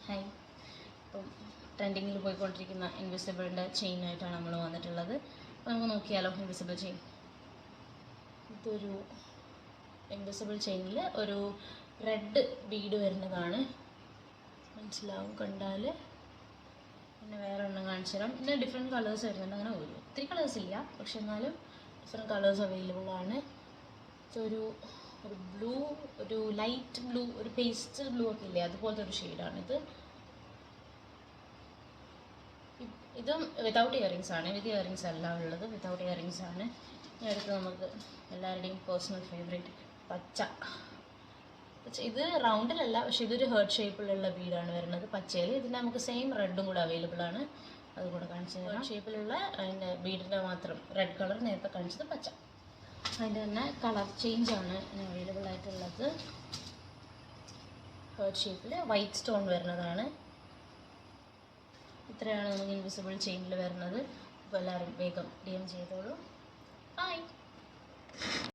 Hi. ഇപ്പം ട്രെൻഡിങ്ങിൽ പോയിക്കൊണ്ടിരിക്കുന്ന ഇൻവിസിബിളിൻ്റെ ചെയിനായിട്ടാണ് നമ്മൾ വന്നിട്ടുള്ളത്. അപ്പോൾ നമുക്ക് നോക്കിയാലോ ഇൻവിസിബിൾ ചെയിൻ. ഇതൊരു ഇൻവിസിബിൾ ചെയിനിൽ ഒരു റെഡ് ബീഡ് വരുന്നതാണ്, മനസ്സിലാവും കണ്ടാൽ. പിന്നെ വേറെ ഒരെണ്ണം കാണിച്ചു തരാം. ഇതിന് ഡിഫറെൻറ്റ് കളേഴ്സ് വരുന്നുണ്ട്. അങ്ങനെ ഒത്തിരി കളേഴ്സ് ഇല്ല, പക്ഷെ എന്നാലും ഡിഫറെൻറ്റ് കളേഴ്സ് അവൈലബിൾ ആണ്. ഇതൊരു ബ്ലൂ, ഒരു ലൈറ്റ് ബ്ലൂ, ഒരു പേസ്റ്റൽ ബ്ലൂ ഒക്കെ ഇല്ലേ, അതുപോലത്തെ ഒരു ഷെയ്ഡാണിത്. ഇതും വിതൗട്ട് ഇയറിങ്സ് ആണ്, വിത്ത് ഇയറിങ്സ് അല്ല ഉള്ളത്, വിതൗട്ട് ഇയറിങ്സ് ആണ്. ഇനി അടുത്ത് നമുക്ക് എല്ലാവരുടെയും പേഴ്സണൽ ഫേവറേറ്റ് പച്ച. ഇത് റൗണ്ടിലല്ല, പക്ഷെ ഇതൊരു ഹേർട്ട് ഷേപ്പിലുള്ള ബീഡാണ് വരുന്നത് പച്ചയിൽ. ഇതിന് നമുക്ക് സെയിം റെഡും കൂടെ അവൈലബിൾ ആണ്, അതുകൂടെ കാണിച്ചു തരാം. ഹേർട്ട് ഷേപ്പിലുള്ള അതിൻ്റെ ബീഡിൻ്റെ മാത്രം റെഡ് കളർ, നേരത്തെ കാണിച്ചത് പച്ച. അതിൻ്റെ തന്നെ കളർ ചേഞ്ച് ആണ് അവൈലബിൾ ആയിട്ടുള്ളത്. ഹേർട്ട് ഷേപ്പിൽ വൈറ്റ് സ്റ്റോൺ വരുന്നതാണ്. ഇത്രയാണ് നമുക്ക് ഇൻവിസിബിൾ ചെയിനിൽ വരുന്നത്. അപ്പോൾ എല്ലാവരും വേഗം DM ചെയ്തോളൂ. ബൈ.